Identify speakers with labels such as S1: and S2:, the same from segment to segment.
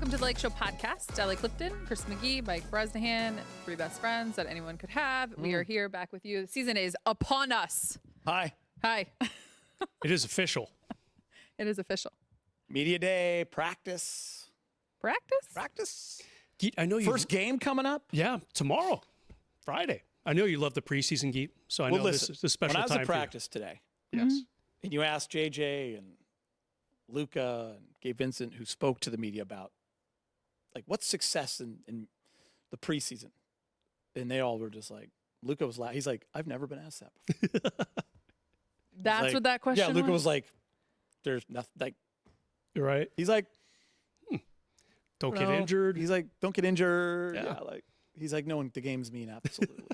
S1: Welcome to the Lakeshow podcast. Allie, Clifton, Chris McGee, Mike Bresnahan, three best friends that anyone could have. We are here back with you. The season is upon us.
S2: Hi.
S1: Hi.
S3: It is official.
S1: It is official.
S2: Media day, practice.
S1: Practice?
S3: Geet, I know you.
S2: First game coming up?
S3: Yeah, tomorrow, Friday. I know you love the preseason, Geet, so I know
S2: listen,
S3: this is a special time.
S2: When I was at practice today,
S3: yes,
S2: and you asked JJ and Luka and Gabe Vincent, who spoke to the media about, like, what's success in the preseason? And they all were just like, Luka was he's like, I've never been asked that before.
S1: That's
S2: like,
S1: what that question was?
S2: Yeah, Luka was like, there's nothing. Like,
S3: you're right.
S2: he's like,
S3: Don't get injured.
S2: He's like, don't get injured.
S3: Yeah.
S2: Like, he's like, knowing the games mean absolutely.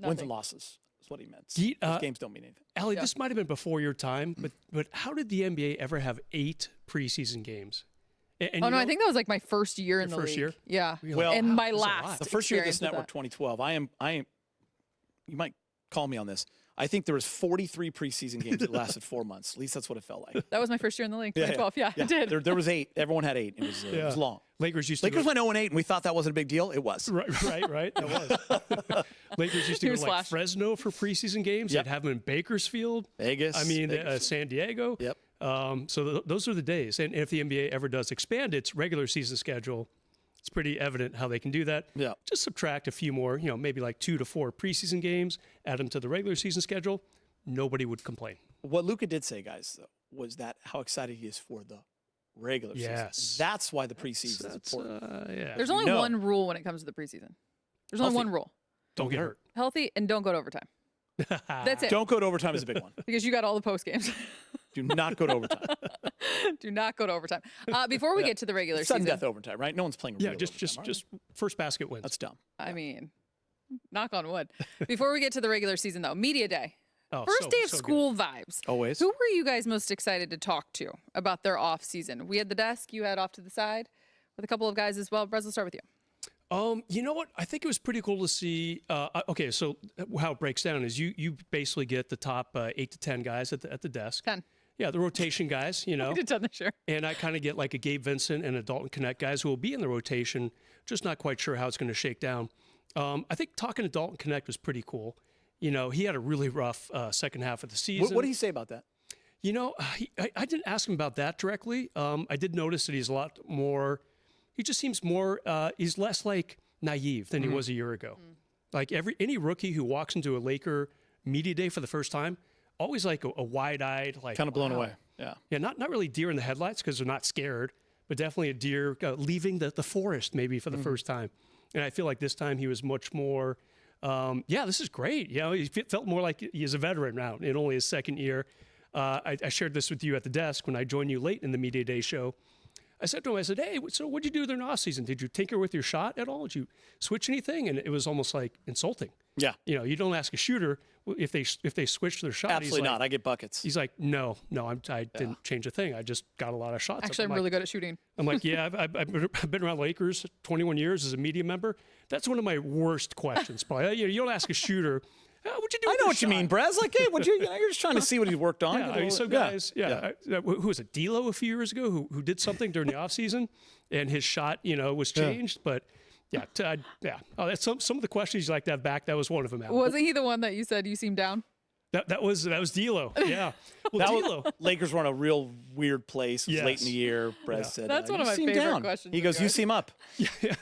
S2: Wins and losses is what he meant.
S3: Geet,
S2: Those games don't mean anything.
S3: Allie, this might have been before your time, but how did the NBA ever have 8 preseason games? And
S1: I think that was like my first year in the
S3: first
S1: league.
S3: year?
S1: Yeah.
S2: Well,
S1: and my
S3: that's a
S1: last.
S3: lot.
S2: The first year of this
S1: experience
S2: network,
S1: with
S2: 2012, I am. You might call me on this. I think there was 43 preseason games that lasted 4 months. At least that's what it felt like.
S1: that was my first year in the league, 2012. Yeah, I did.
S2: There was 8. Everyone had 8. It was long.
S3: Lakers used to
S2: Lakers went 0-8, and we thought that wasn't a big deal. It was.
S3: Right. That was. Lakers used to go to like Fresno for preseason games.
S2: Yep.
S3: They'd have them in Bakersfield.
S2: Vegas.
S3: San Diego.
S2: Yep.
S3: So those are the days. And if the NBA ever does expand its regular season schedule, it's pretty evident how they can do that.
S2: Yeah.
S3: Just subtract a few more, maybe like 2 to 4 preseason games, add them to the regular season schedule. Nobody would complain.
S2: What Luka did say, guys, though, was that how excited he is for the regular
S3: Yes.
S2: season. That's why the preseason is important.
S3: Yeah.
S1: There's only one rule when it comes to the preseason. There's only one rule.
S3: Don't get hurt.
S1: Healthy and don't go to overtime. That's it.
S2: Don't go to overtime is a big one.
S1: Because you got all the post games.
S2: Do not go to overtime.
S1: Do not go to overtime. Before we get to the regular
S2: Sudden
S1: season.
S2: death overtime, right? No one's playing real overtime,
S3: just first basket wins.
S2: That's dumb.
S1: I mean, knock on wood. Before we get to the regular season, though, media day. First day of school vibes.
S2: Always.
S1: Who were you guys most excited to talk to about their off season? We had the desk. You had off to the side with a couple of guys as well. Brez, let's start with you.
S3: You know what? I think it was pretty cool to see. Okay, so how it breaks down is you basically get the top 8 to 10 guys at the desk.
S1: 10.
S3: Yeah, the rotation guys,
S1: We did 10 this year.
S3: And I kind of get like a Gabe Vincent and a Dalton Connect guys who will be in the rotation, just not quite sure how it's going to shake down. I think talking to Dalton Connect was pretty cool. He had a really rough second half of the season.
S2: What did he say about that?
S3: I didn't ask him about that directly. I did notice that he's a lot more, he just seems more, he's less like naive than he was a year ago. Like any rookie who walks into a Laker media day for the first time, always like a wide-eyed, like
S2: Kind of blown
S3: wow.
S2: away. Yeah.
S3: Yeah, not really deer in the headlights because they're not scared, but definitely a deer leaving the forest maybe for the first time. And I feel like this time he was much more, this is great. He felt more like he's a veteran now in only his second year. I shared this with you at the desk when I joined you late in the media day show. I said to him, hey, so what'd you do during the offseason? Did you tinker with your shot at all? Did you switch anything? And it was almost like insulting.
S2: Yeah.
S3: You don't ask a shooter if they switch their shot.
S2: Absolutely not. I get buckets.
S3: He's like, no, I didn't change a thing. I just got a lot of shots.
S1: Actually, I'm really good at shooting.
S3: I'm like, yeah, I've been around Lakers 21 years as a media member. That's one of my worst questions. Probably, you don't ask a shooter, what'd you do?
S2: I know what you mean, Brez. Like, hey, you're just trying to see what he's worked on.
S3: Who was it? D'Lo a few years ago who did something during the offseason and his shot, was changed, but. Yeah. That's some of the questions you like to have back. That was one of them.
S1: Wasn't he the one that you said you seemed down?
S3: That was D'Lo. Yeah. Well, D'Lo.
S2: Lakers were in a real weird place. It was late in the year. Brez said,
S1: That's one of my
S2: seem
S1: favorite
S2: down.
S1: questions.
S2: He goes, you seem up.
S3: Yeah.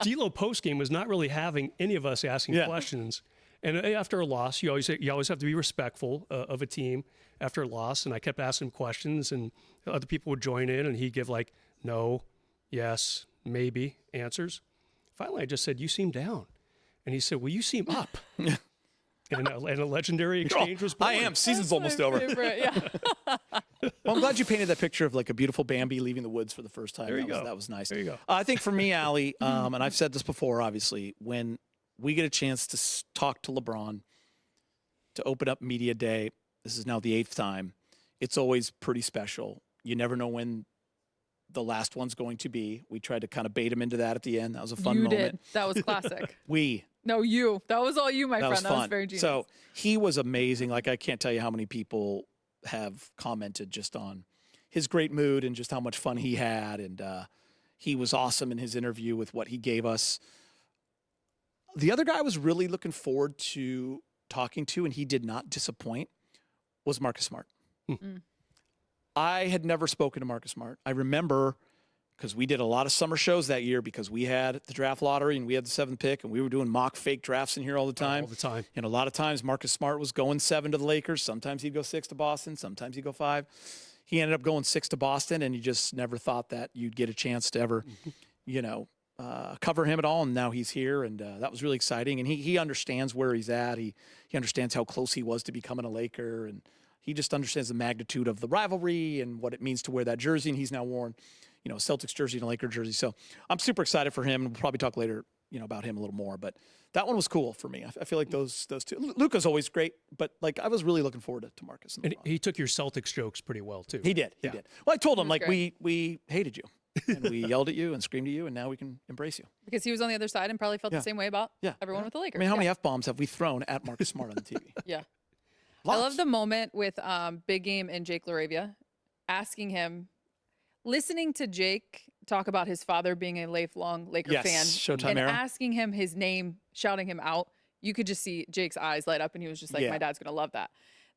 S3: D'Lo postgame was not really having any of us asking questions. And after a loss, you always have to be respectful of a team after a loss. And I kept asking him questions, and other people would join in, and he'd give like no, yes, maybe answers. Finally, I just said, you seem down. And he said, well, you seem up. and a legendary exchange was born.
S2: I am. Season's almost over.
S1: Yeah.
S2: Well, I'm glad you painted that picture of like a beautiful Bambi leaving the woods for the first time.
S3: There you go.
S2: That was nice.
S3: There you go.
S2: I think for me, Allie, and I've said this before, obviously, when we get a chance to talk to LeBron, to open up media day, this is now the 8th time, it's always pretty special. You never know when the last one's going to be. We tried to kind of bait him into that at the end. That was a fun moment.
S1: You did. That was classic.
S2: No,
S1: you. That was all you, my friend. That was very genius.
S2: So he was amazing. Like, I can't tell you how many people have commented just on his great mood and just how much fun he had. And He was awesome in his interview with what he gave us. The other guy I was really looking forward to talking to, and he did not disappoint, was Marcus Smart. I had never spoken to Marcus Smart. I remember because we did a lot of summer shows that year because we had the draft lottery and we had the 7th pick and we were doing mock fake drafts in here all the time.
S3: All the time.
S2: And a lot of times Marcus Smart was going 7 to the Lakers. Sometimes he'd go 6 to Boston. Sometimes he'd go 5. He ended up going 6 to Boston, and you just never thought that you'd get a chance to ever, cover him at all. And now he's here, and that was really exciting. And he understands where he's at. He understands how close he was to becoming a Laker, and he just understands the magnitude of the rivalry and what it means to wear that jersey. And he's now worn, a Celtics jersey and a Laker jersey. So I'm super excited for him, and we'll probably talk later, about him a little more. But that one was cool for me. I feel like those two. Luka's always great, but I was really looking forward to Marcus.
S3: And he took your Celtics jokes pretty well too.
S2: He did. He did. Well, I told him
S1: great.
S2: we hated you, and we yelled at you and screamed at you, and now we can embrace you.
S1: Because he was on the other side and probably felt the same way about everyone with the Lakers.
S2: I mean, how many F-bombs have we thrown at Marcus Smart on the TV?
S1: Yeah.
S2: Lots.
S1: I love the moment with Big Game and Jake LaRavia listening to Jake talk about his father being a lifelong Laker fan
S2: Showtime
S1: and
S2: era.
S1: asking him his name, shouting him out. You could just see Jake's eyes light up, and he was just like, my dad's going to love that.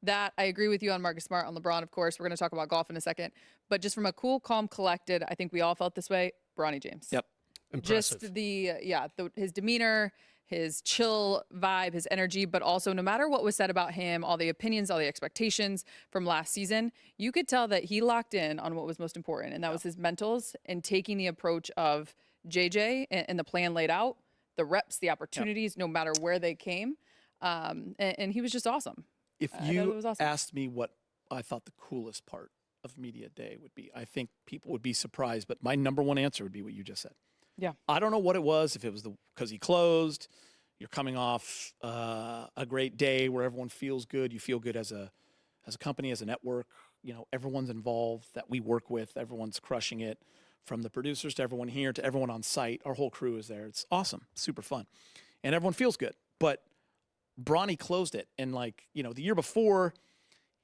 S1: That, I agree with you on Marcus Smart, on LeBron, of course. We're going to talk about golf in a second. But just from a cool, calm, collected, I think we all felt this way, Bronny James.
S2: Yep.
S3: Impressive.
S1: Just his demeanor, his chill vibe, his energy, but also no matter what was said about him, all the opinions, all the expectations from last season, you could tell that he locked in on what was most important, and that was his mentals and taking the approach of JJ and the plan laid out, the reps, the opportunities, no matter where they came. And he was just awesome.
S2: If
S1: I thought
S2: you
S1: it was awesome.
S2: asked me what I thought the coolest part of Media Day would be, I think people would be surprised, but my number one answer would be what you just said.
S1: Yeah.
S2: I don't know what it was, if it was because he closed, you're coming off a great day where everyone feels good, you feel good as a company, as a network, everyone's involved that we work with, everyone's crushing it, from the producers to everyone here to everyone on site. Our whole crew is there. It's awesome, super fun, and everyone feels good. But Bronny closed it, and the year before,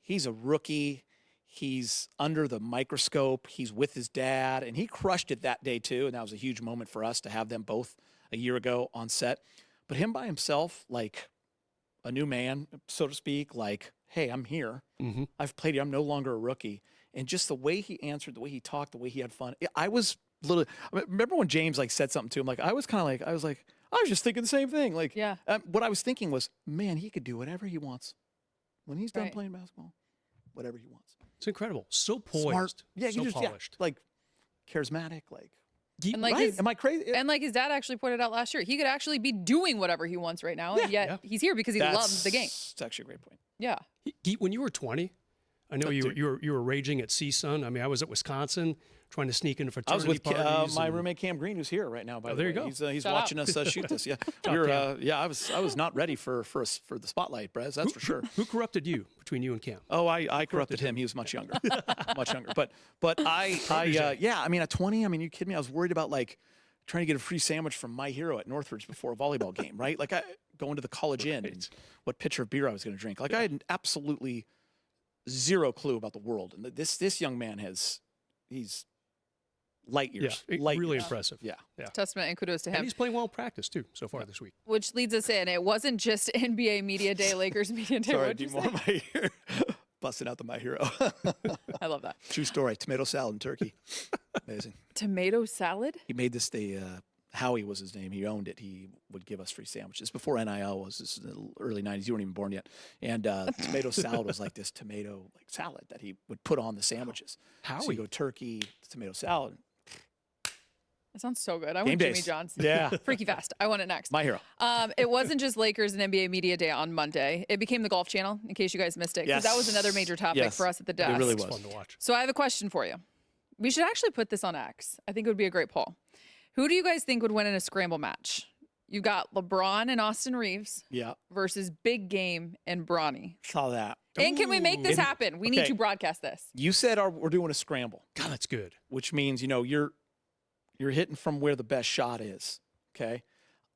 S2: he's a rookie. He's under the microscope. He's with his dad, and he crushed it that day too. And that was a huge moment for us to have them both a year ago on set. But him by himself, like a new man, so to speak, hey, I'm here.
S3: Mm-hmm.
S2: I've played here. I'm no longer a rookie. And just the way he answered, the way he talked, the way he had fun. I was remember when James said something to him, I was just thinking the same thing. What I was thinking was, man, he could do whatever he wants when he's done playing basketball, whatever he wants.
S3: It's incredible. So poised.
S2: Smart. Yeah,
S3: so polished.
S2: Charismatic.
S1: And
S2: right? Am I crazy?
S1: And his dad actually pointed out last year, he could actually be doing whatever he wants right now, and yet he's here because he loves the game.
S2: That's actually a great point.
S1: Yeah.
S3: When you were 20, I know you were raging at CSUN. I mean, I was at Wisconsin trying to sneak into
S2: I was
S3: fraternity
S2: with
S3: parties.
S2: my roommate Cam Green, who's here right now. By the
S3: there
S2: way,
S3: you go.
S2: He's
S1: Shout
S2: watching us shoot this. Yeah, I was not ready for the spotlight, Brez. That's for sure.
S3: Who corrupted you between you and Cam?
S2: Oh, I corrupted him. He was much younger, much younger. But at 20, you kidding me? I was worried about trying to get a free sandwich from My Hero at Northridge before a volleyball game, right? Going to the College Inn and what pitcher of beer I was going to drink. I had absolutely zero clue about the world. And this young man he's light years.
S3: Yeah, really impressive.
S2: Yeah.
S1: Testament and kudos to him.
S3: And he's playing well in practice too so far this week.
S1: Which leads us in. It wasn't just NBA Media Day, Lakers Media Day.
S2: Sorry,
S1: What'd
S2: do
S1: you
S2: more
S1: say?
S2: My Hero. Busting out the My Hero.
S1: I love that.
S2: True story. Tomato salad and turkey. Amazing.
S1: Tomato salad?
S2: He made this Howie was his name. He owned it. He would give us free sandwiches before NIL was. This is in the early 90s. You weren't even born yet. And tomato salad was this tomato salad that he would put on the sandwiches.
S3: Howie.
S2: So you go turkey, tomato salad.
S1: That sounds so good. I
S2: Game
S1: want
S2: days.
S1: Jimmy John's.
S2: Yeah.
S1: Freaky fast. I want it next.
S2: My Hero.
S1: It wasn't just Lakers and NBA Media Day on Monday. It became the Golf Channel, in case you guys missed it. Because that was another major topic for us at the desk.
S2: It really
S3: It's
S2: was.
S3: fun to watch.
S1: So I have a question for you. We should actually put this on X. I think it would be a great poll. Who do you guys think would win in a scramble match? You've got LeBron and Austin Reeves
S2: Yeah.
S1: versus Big Game and Bronny.
S2: Saw that.
S1: And can we make this happen? We need
S2: Okay.
S1: to broadcast this.
S2: You said we're doing a scramble,
S3: God, that's good.
S2: which means, you're hitting from where the best shot is. Okay.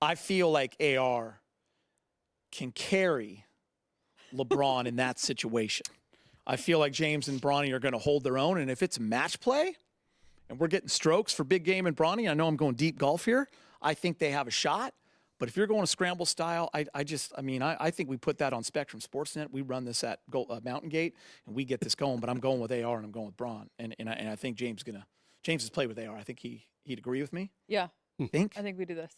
S2: I feel like AR can carry LeBron in that situation. I feel like James and Bronny are going to hold their own. And if it's match play, and we're getting strokes for big game and Bronny, I know I'm going deep golf here. I think they have a shot. But if you're going to scramble style, I think we put that on Spectrum SportsNet. We run this at Mountain Gate, and we get this going. But I'm going with AR, and I'm going with Bron. And I think James has played with AR. I think he'd agree with me.
S1: Yeah.
S2: I
S1: think we do this.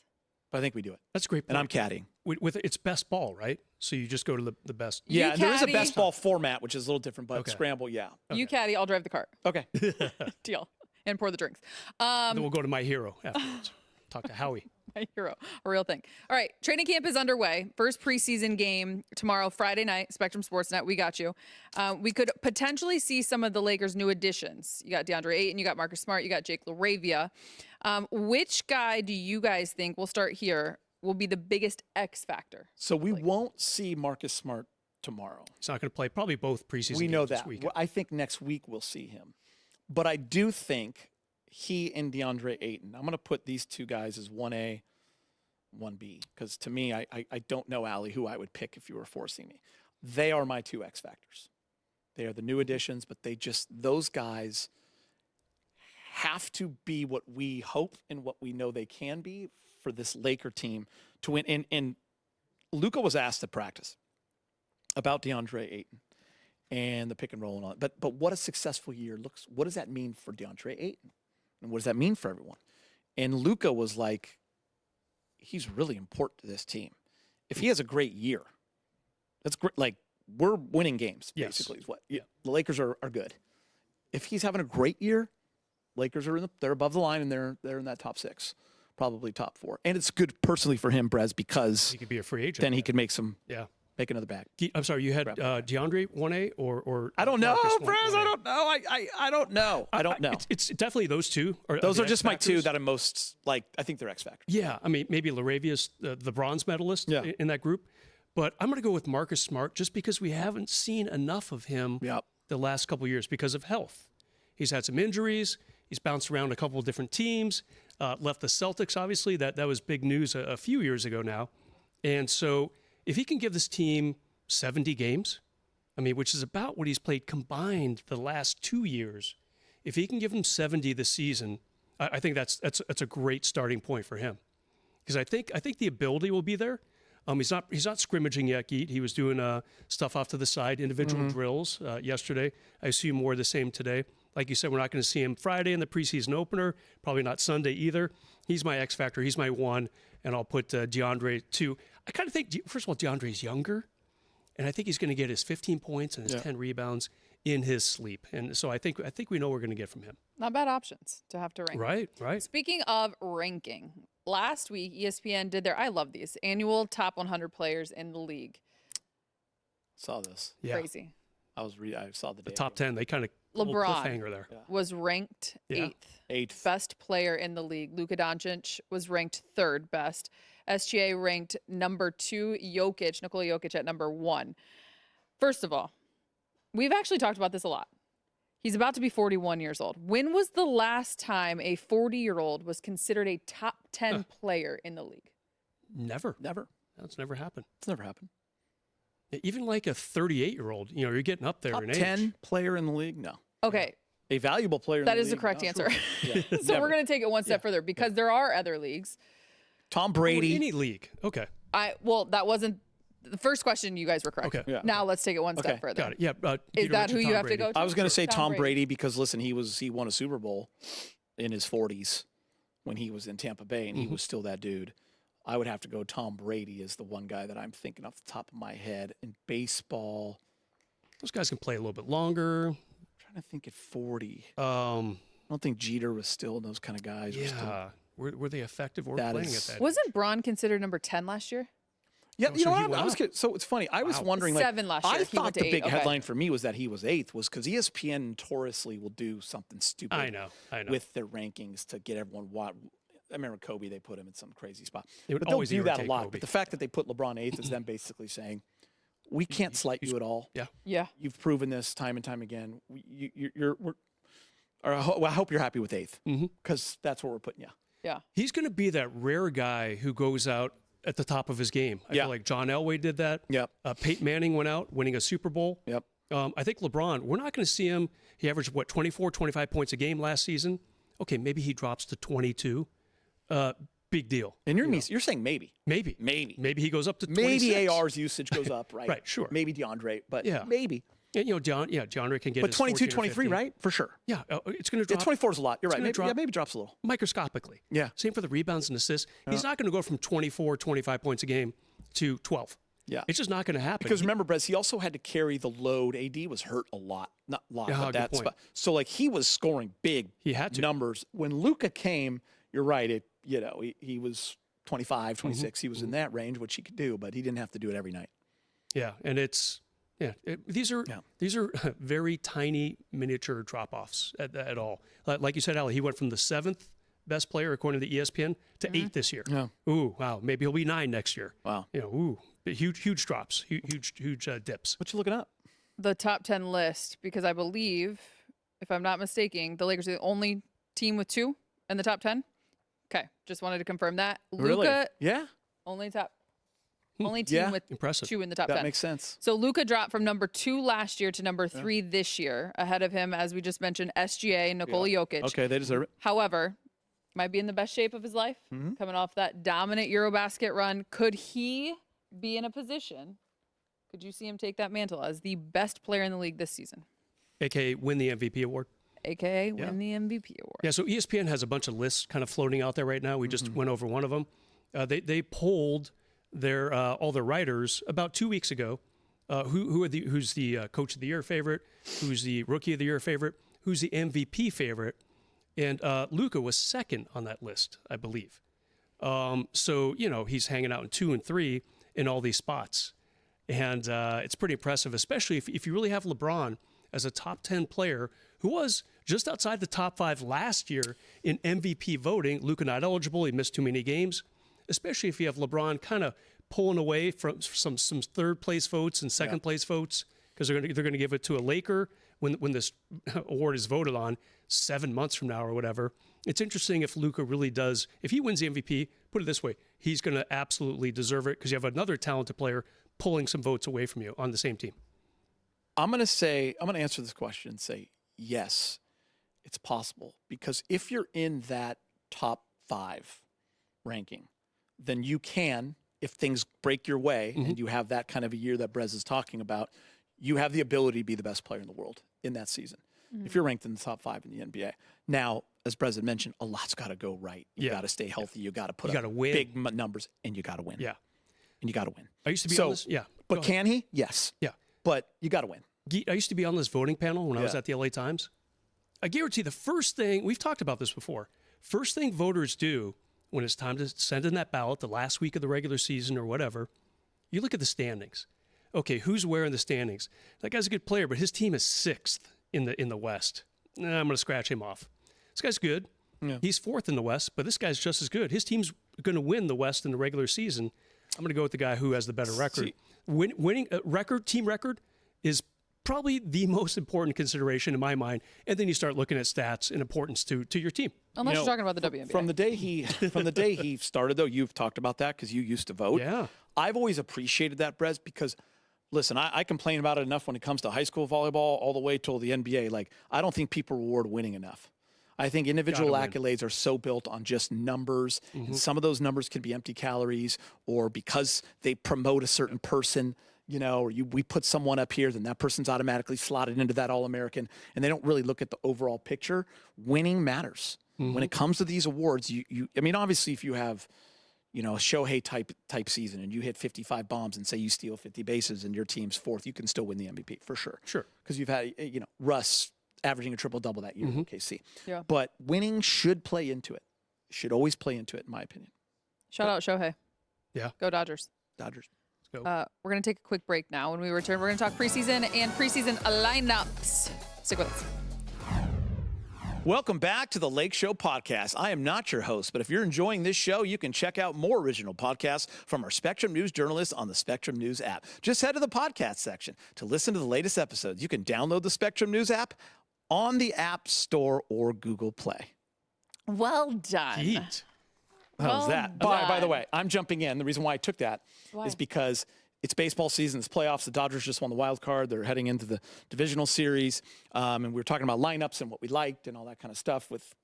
S2: But I think we do it.
S3: That's a great point.
S2: And I'm caddying.
S3: With it's best ball, right? So you just go to the best.
S2: Yeah, and there is a
S1: caddy.
S2: best ball format, which is a little different, but
S3: Okay.
S2: scramble, yeah.
S1: You caddy, I'll drive the cart.
S2: Okay.
S1: Deal. And pour the drinks.
S3: Then we'll go to my hero afterwards. Talk to Howie.
S1: My hero, a real thing. All right, training camp is underway. First preseason game tomorrow, Friday night, Spectrum SportsNet. We got you. We could potentially see some of the Lakers' new additions. You got DeAndre Ayton, you got Marcus Smart, you got Jake LaRavia. Which guy do you guys think, we'll start here, will be the biggest X factor?
S2: So we won't see Marcus Smart tomorrow.
S3: He's not going to play probably both preseason
S2: We
S3: games
S2: know
S3: this
S2: that.
S3: weekend.
S2: I think next week we'll see him. But I do think he and DeAndre Ayton, I'm going to put these two guys as 1A, 1B. Because to me, I don't know, Allie, who I would pick if you were forcing me. They are my two X factors. They are the new additions, but those guys have to be what we hope and what we know they can be for this Laker team to win. And Luka was asked at practice about DeAndre Ayton and the pick and roll and all that. But what a successful year looks. What does that mean for DeAndre Ayton? And what does that mean for everyone? And Luka was like, he's really important to this team. If he has a great year, that's great. Like, we're winning games,
S3: Yes.
S2: basically, is what. Yeah. The Lakers are good. If he's having a great year, Lakers are they're above the line and they're in that top 6, probably top 4. And it's good personally for him, Brez, because
S3: He could be a free agent.
S2: then he could make another bag.
S3: I'm sorry, you had DeAndre 1A or
S2: I don't know,
S3: Marcus
S2: Brez.
S3: 1A?
S2: I don't know. I don't know. I don't know.
S3: It's definitely those two.
S2: Those
S3: the
S2: are just my two
S3: X-factors.
S2: that I'm most like. I think they're X factors.
S3: Yeah, I mean, maybe LaRavia's the bronze medalist in that group. But I'm going to go with Marcus Smart just because we haven't seen enough of him
S2: Yep.
S3: the last couple of years because of health. He's had some injuries. He's bounced around a couple of different teams. Left the Celtics, obviously. That was big news a few years ago now. And so if he can give this team 70 games, I mean, which is about what he's played combined the last 2 years. If he can give him 70 this season, I think that's a great starting point for him. Because I think the ability will be there. He's not scrimmaging yet, Geet. He was doing stuff off to the side, individual drills yesterday. I assume more of the same today. Like you said, we're not going to see him Friday in the preseason opener, probably not Sunday either. He's my X factor. He's my 1, and I'll put DeAndre 2. I kind of think, first of all, DeAndre's younger, and I think he's going to get his 15 points and his 10 rebounds in his sleep. And so I think we know what we're going to get from him.
S1: Not bad options to have to rank.
S3: Right.
S1: Speaking of ranking, last week ESPN did I love these, annual top 100 players in the league.
S2: Saw this.
S3: Yeah.
S1: Crazy.
S2: I saw the
S3: The top 10, they kind of
S1: LeBron
S3: cliffhanger there.
S1: was ranked
S3: Yeah.
S1: 8th. Best player in the league. Luka Doncic was ranked 3rd best. SGA ranked number 2. Nikola Jokic at number 1. First of all, we've actually talked about this a lot. He's about to be 41 years old. When was the last time a 40-year-old was considered a top 10 player in the league?
S3: Never.
S2: Never.
S3: That's never happened.
S2: It's never happened.
S3: Even like a 38-year-old, you're getting up there
S2: Top
S3: in age.
S2: 10 player in the league? No.
S1: Okay,
S2: A valuable player in
S1: that
S2: the
S1: is
S2: league?
S1: the correct
S2: No,
S1: answer.
S2: sure. Yeah,
S1: So
S2: never.
S1: we're going to take it one step further because there are other leagues.
S2: Tom
S3: Oh,
S2: Brady.
S3: any league. Okay.
S1: That wasn't the first question. You guys were correct.
S3: Okay.
S2: Yeah.
S1: Now let's take it one step
S2: Okay,
S1: further.
S3: Got it. Yeah.
S1: Is
S3: Geeter
S1: that who
S3: mentioned
S1: you
S3: Tom
S1: have
S3: Brady.
S1: to go to?
S2: I was going to say Tom
S1: Brady.
S2: Brady because, listen, he won a Super Bowl in his 40s when he was in Tampa Bay, and he was still that dude. I would have to go Tom Brady as the one guy that I'm thinking off the top of my head. In baseball,
S3: Those guys can play a little bit longer.
S2: I'm trying to think at 40.
S3: Um,
S2: I don't think Geeter was still those kind of guys. Were still,
S3: yeah. Were they effective or
S2: That
S3: playing
S2: is-
S3: at that?
S1: Wasn't Braun considered number 10 last year?
S2: yeah,
S3: Oh,
S2: you know
S3: so he
S2: what?
S3: went
S2: I was
S3: up.
S2: kidding. So it's funny. I was wondering, like,
S1: 7 last year.
S2: I
S1: He
S2: thought
S1: went
S2: the
S1: to 8.
S2: big
S1: Okay.
S2: headline for me was that he was 8th, was because ESPN notoriously will do something stupid.
S3: I know.
S2: With their rankings to get everyone. I remember Kobe; they put him in some crazy spot.
S3: It would
S2: But they'll
S3: always
S2: do that a
S3: irritate
S2: lot.
S3: Kobe.
S2: But the fact that they put LeBron 8th is them basically saying, "We can't slight you at all.
S3: Yeah.
S1: Yeah.
S2: You've proven this time and time again. I hope you're happy with 8th because that's where we're putting you."
S1: Yeah.
S3: He's going to be that rare guy who goes out at the top of his game. I
S2: Yeah.
S3: feel like John Elway did that.
S2: Yep.
S3: Peyton Manning went out winning a Super Bowl.
S2: Yep.
S3: I think LeBron, we're not going to see him. He averaged, 24, 25 points a game last season. okay, maybe he drops to 22. Big deal.
S2: And you're saying maybe.
S3: Maybe he goes up to 26.
S2: Maybe AR's usage goes up, right?
S3: Right, sure.
S2: Maybe DeAndre, but
S3: Yeah.
S2: maybe.
S3: And, DeAndre can get
S2: But
S3: his
S2: 22,
S3: 14 or
S2: 23,
S3: 15.
S2: right? For sure.
S3: Yeah, it's going to
S2: Yeah,
S3: drop
S2: 24 is a lot. You're right.
S3: gonna
S2: Maybe,
S3: drop-
S2: maybe drops a little.
S3: microscopically.
S2: Yeah.
S3: Same for the rebounds and assists. He's not going to go from 24, 25 points a game to 12.
S2: Yeah.
S3: It's just not going to happen.
S2: Because remember, Brez, he also had to carry the load. AD was hurt a lot. Not a lot,
S3: Yeah,
S2: but
S3: good
S2: that
S3: point.
S2: spot. So, like, he was scoring big
S3: He had to.
S2: numbers. When Luka came, you're right. He was 25, 26. He was in that range, which he could do, but he didn't have to do it every night.
S3: Yeah, and these are very tiny miniature drop-offs at all. Like you said, Allie, he went from the 7th best player according to ESPN to 8th this year.
S2: Yeah.
S3: Ooh, wow. Maybe he'll be 9 next year.
S2: Wow.
S3: Huge drops, huge dips.
S2: What you looking up?
S1: The top 10 list, because I believe, if I'm not mistaken, the Lakers are the only team with 2 in the top 10. Okay, just wanted to confirm that.
S2: Really?
S1: Luka,
S2: Yeah.
S1: only team
S2: Yeah.
S1: with
S3: Impressive.
S1: 2 in the top
S2: That
S1: 10.
S2: makes sense.
S1: So Luka dropped from number 2 last year to number 3 this year. Ahead of him, as we just mentioned, SGA and Nikola Jokic.
S2: Okay, they deserve it.
S1: However, might be in the best shape of his life, coming off that dominant Eurobasket run. Could he be in a position? Could you see him take that mantle as the best player in the league this season?
S3: AKA win the MVP award.
S1: AKA win the MVP award.
S3: Yeah, so ESPN has a bunch of lists kind of floating out there right now. We just went over one of them. They polled their all their writers about 2 weeks ago. Who's the coach of the year favorite? Who's the rookie of the year favorite? Who's the MVP favorite? And Luka was second on that list, I believe. So he's hanging out in 2 and 3 in all these spots, and it's pretty impressive, especially if you really have LeBron as a top 10 player who was just outside the top 5 last year in MVP voting. Luka not eligible; he missed too many games. Especially if you have LeBron kind of pulling away from some third place votes and second place votes, because they're going to give it to a Laker when this award is voted on 7 months from now or whatever. It's interesting if Luka really does, if he wins the MVP, put it this way, he's going to absolutely deserve it because you have another talented player pulling some votes away from you on the same team.
S2: I'm going to answer this question and say, yes, it's possible. Because if you're in that top 5 ranking, then you can, if things break your way and you have that kind of a year that Brez is talking about, you have the ability to be the best player in the world in that season. If you're ranked in the top 5 in the NBA. Now, as Brez had mentioned, a lot's got to go right. You got to stay healthy. You got to put up
S3: win.
S2: big numbers, and you got to win.
S3: Yeah.
S2: And you got to win.
S3: I used to be on this. Yeah.
S2: But can he? Yes.
S3: Yeah.
S2: But you got to win.
S3: I used to be on this voting panel when I was
S2: Yeah.
S3: at the LA Times. I guarantee the first thing, we've talked about this before, first thing voters do when it's time to send in that ballot the last week of the regular season or whatever, you look at the standings. Okay, who's where in the standings? That guy's a good player, but his team is 6th in the West. I'm going to scratch him off. This guy's good.
S2: Yeah.
S3: He's 4th in the West, but this guy's just as good. His team's going to win the West in the regular season. I'm going to go with the guy who has the better record. Winning team record is probably the most important consideration in my mind. And then you start looking at stats and importance to your team.
S1: Unless you're talking about the WNBA.
S2: From the day he started, though, you've talked about that because you used to vote.
S3: Yeah.
S2: I've always appreciated that, Brez, because listen, I complain about it enough when it comes to high school volleyball all the way till the NBA. Like, I don't think people reward winning enough. I think individual accolades are so built on just numbers. And some of those numbers can be empty calories, or because they promote a certain person, or we put someone up here, then that person's automatically slotted into that All-American, and they don't really look at the overall picture. Winning matters. When it comes to these awards, I mean, obviously, if you have, a Shohei type season and you hit 55 bombs and say you steal 50 bases and your team's 4th, you can still win the MVP for sure.
S3: Sure.
S2: Because you've had, Russ averaging a triple-double that year in KC.
S1: Yeah.
S2: But winning should play into it. Should always play into it, in my opinion.
S1: Shout out Shohei.
S3: Yeah.
S1: Go Dodgers.
S2: Dodgers.
S3: Let's go.
S1: We're going to take a quick break now. When we return, we're going to talk preseason and preseason lineups. Stick with us.
S2: Welcome back to the Lakeshow podcast. I am not your host, but if you're enjoying this show, you can check out more original podcasts from our Spectrum News journalists on the Spectrum News app. Just head to the podcast section to listen to the latest episodes. You can download the Spectrum News app on the App Store or Google Play.
S1: Well done.
S3: Heat.
S2: How's
S1: Well
S2: that? By the
S1: done.
S2: way, I'm jumping in. The reason why I took that is
S1: Why?
S2: because it's baseball season. It's playoffs. The Dodgers just won the wild card. They're heading into the divisional series. And we were talking about lineups and what we liked and all that kind of stuff with,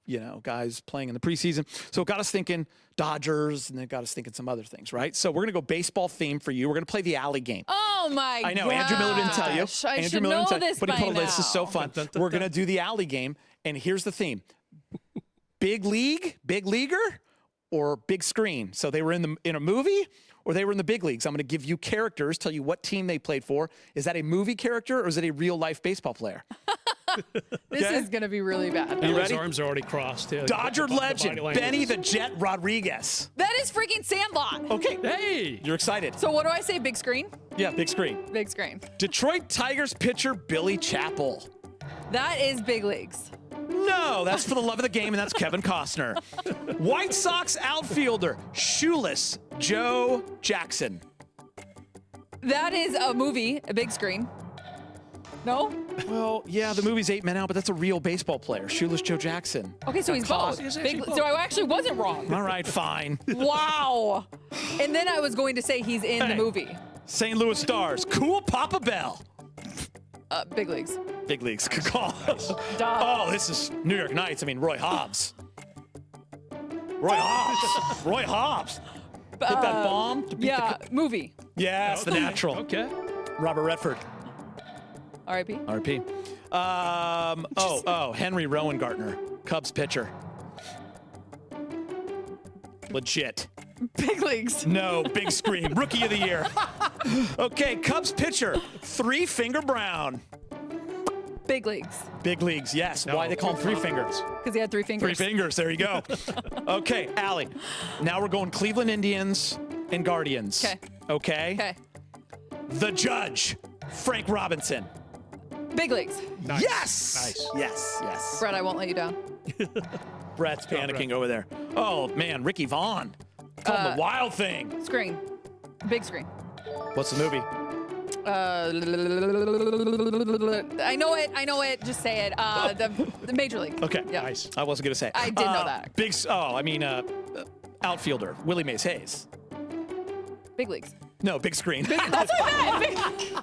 S2: guys playing in the preseason. So it got us thinking Dodgers, and it got us thinking some other things, right? So we're going to go baseball theme for you. We're going to play the Allie game.
S1: Oh, my God.
S2: I know. Andrew Miller didn't tell you.
S1: Andrew Miller didn't tell you.
S2: But he put this is so fun. We're going to do the Allie game. And here's the theme. Big leaguer, or big screen. So they were in a movie, or they were in the big leagues. I'm going to give you characters, tell you what team they played for. Is that a movie character, or is it a real-life baseball player?
S1: This is going to be really bad.
S3: Are you ready? His arms are already crossed. Yeah,
S2: Dodger legend, Benny the Jet Rodriguez.
S1: That is freaking Sandlot.
S2: Okay.
S3: Hey.
S2: You're excited.
S1: So what do I say? Big screen?
S2: Yeah, big screen.
S1: Big screen.
S2: Detroit Tigers pitcher Billy Chappell.
S1: That is big leagues.
S2: No, that's For the Love of the Game, and that's Kevin Costner. White Sox outfielder Shoeless Joe Jackson.
S1: That is a movie, a big screen. No?
S2: Well, yeah, the movie's 8 Men Out, but that's a real baseball player, Shoeless Joe Jackson.
S1: Okay, so he's both. So I actually wasn't wrong.
S2: All right, fine.
S1: Wow. And then I was going to say he's in the movie.
S2: St. Louis Stars, Cool Papa Bell.
S1: Big leagues.
S2: Big leagues. Good call. Oh, this is New York Knights. I mean, Roy Hobbs. Roy Hobbs. Hit that bomb. To beat
S1: movie.
S2: Yes, The Natural.
S3: Okay.
S2: Robert Redford.
S1: R.I.P.
S2: R.I.P. Henry Rowengartner, Cubs pitcher. Legit.
S1: Big leagues.
S2: No, big screen. Rookie of the year. Okay, Cubs pitcher, Three Finger Brown.
S1: Big leagues.
S2: Big leagues, yes.
S3: No,
S2: why they call him Three Fingers?
S1: Because he had 3 fingers.
S2: 3 fingers, there you go. Okay, Allie. Now we're going Cleveland Indians and Guardians. Okay?
S1: Okay.
S2: The Judge, Frank Robinson.
S1: Big leagues.
S3: Nice.
S2: Yes!
S3: Nice.
S2: Yes.
S1: Brett, I won't let you down.
S2: Brett's panicking over there. Oh, man, Ricky Vaughn. Call him the Wild Thing.
S1: Screen. Big screen.
S2: What's the movie?
S1: I know it. Just say it. The Major League.
S2: Okay.
S1: Yeah.
S3: Nice.
S2: I wasn't going to say.
S1: I did know that.
S2: Outfielder, Willie Mays Hayes.
S1: Big leagues.
S2: No, big screen.
S1: That's what I meant.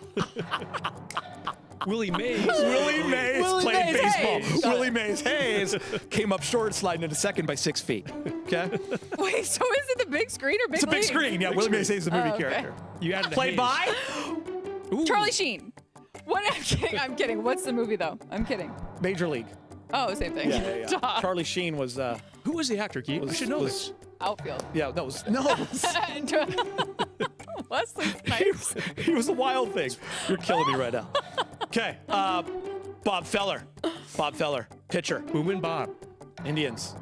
S3: Willie Mays.
S2: Willie Mays played baseball.
S1: Hayes.
S2: Willie Mays Hayes came up short, sliding into second by 6 feet. Okay?
S1: Wait, so is it the big screen or big
S2: It's a big
S1: league?
S2: screen. Yeah, Willie Mays Hayes is a movie
S1: okay.
S2: character.
S3: You added
S2: Played by?
S3: Ooh.
S1: Charlie Sheen. What? I'm kidding. What's the movie, though? I'm kidding.
S2: Major League.
S1: Oh, same thing.
S2: Yeah.
S1: Duh.
S2: Charlie Sheen was...
S3: Who was the actor, Geeter? I should know this.
S1: Outfield.
S2: Yeah, no,
S1: Wesley Snipes.
S2: he was the Wild Thing. You're killing me right now. Okay, Bob Feller. Bob Feller, pitcher.
S3: Boom and Bob.
S2: Indians.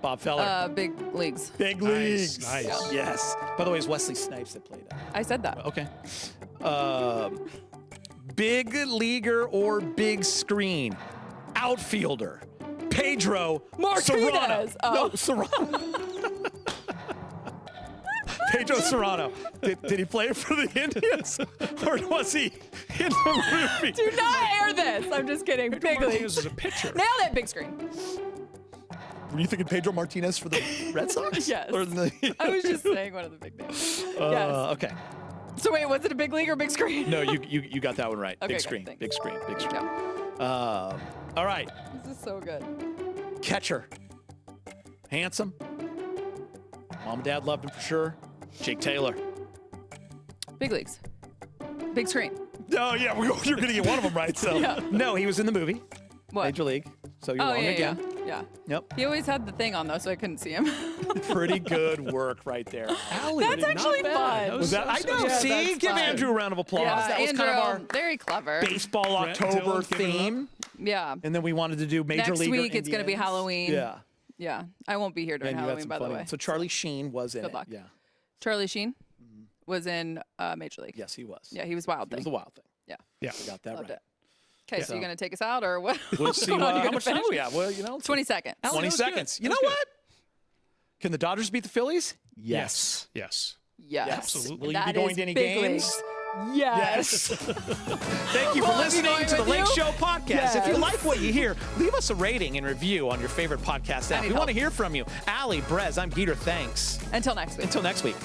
S2: Bob Feller.
S1: Big leagues.
S2: Big leagues.
S3: Nice.
S2: Yes. By the way, it's Wesley Snipes that played that.
S1: I said that.
S2: Okay. Big leaguer or big screen? Outfielder. Pedro
S1: Martinez.
S2: Serrano.
S1: Oh.
S2: No, Serrano. Pedro Serrano. Did he play for the Indians? Or was he in the movie?
S1: Do not air this. I'm just kidding. Big
S3: Martinez
S1: leagues.
S3: is a pitcher.
S1: Nail that big screen.
S2: Were you thinking Pedro Martinez for the Red Sox?
S1: Yes.
S2: Or
S1: I was just saying one of the big names. Yes.
S2: Okay.
S1: So wait, was it a big league or big screen?
S2: No, you got that one right.
S1: Okay,
S2: Big
S1: good,
S2: screen.
S1: thanks.
S2: Big screen. Big screen.
S1: Yeah.
S2: All right.
S1: This is so good.
S2: Catcher. Handsome. Mom and Dad loved him for sure. Jake Taylor.
S1: Big leagues. Big screen.
S2: Oh, yeah, you're going to get one of them right. So
S1: Yeah.
S2: No, he was in the movie.
S1: What?
S2: Major League. So you're
S1: Oh,
S2: wrong
S1: yeah,
S2: again.
S1: yeah.
S2: Yep.
S1: He always had the thing on, though, so I couldn't see him.
S2: Pretty good work right there.
S3: Allie,
S1: That's
S3: not
S1: actually
S3: bad.
S1: fun.
S2: Was that? I know.
S1: Yeah,
S2: See,
S1: that's
S2: give
S1: fun.
S2: Andrew a round of applause.
S1: Yeah,
S2: that was
S1: Andrew,
S2: kind of our
S1: very clever.
S2: baseball
S3: Brett,
S2: October
S3: Dylan, give it
S2: theme.
S1: Yeah.
S2: And then we wanted to do Major
S1: Next
S2: League.
S1: week, it's going to be
S2: Indians.
S1: Halloween.
S2: Yeah.
S1: Yeah. I won't be here during
S2: And you had
S1: Halloween,
S2: some
S1: by the
S2: funny
S1: way.
S2: ones. So Charlie Sheen was in
S1: Good
S2: it.
S1: luck.
S2: Yeah.
S1: Charlie Sheen was in Major League.
S2: Yes, he was.
S1: Yeah, he was Wild
S2: He was
S1: Thing.
S2: the Wild Thing.
S1: Yeah.
S3: Yeah.
S2: I got that
S1: Loved
S2: right.
S1: it. Okay, so
S2: So-
S1: you're going to take us out or what?
S2: We'll
S1: What's
S2: see
S1: going on? You're
S2: how
S1: gonna
S2: much time
S1: finish?
S2: we have. Well,
S1: 20 seconds.
S2: 20
S3: that was good.
S2: seconds. You
S3: That
S2: know
S3: was
S2: what? Can the Dodgers beat the Phillies?
S3: Yes.
S1: Yes.
S2: Absolutely. Will you
S1: That
S2: be going
S1: is
S2: to any
S1: big
S2: games?
S1: leagues. Yes.
S2: Thank you for
S1: Well, if you
S2: listening
S1: going
S2: to the
S1: with
S2: Lake
S1: you?
S2: Show podcast. If you
S1: Yes.
S2: like what you hear, leave us a rating and review on your favorite podcast app.
S1: need
S2: We want to
S1: help.
S2: hear from you. Allie, Brez, I'm Geeter. Thanks.
S1: Until next week.
S2: Until next week.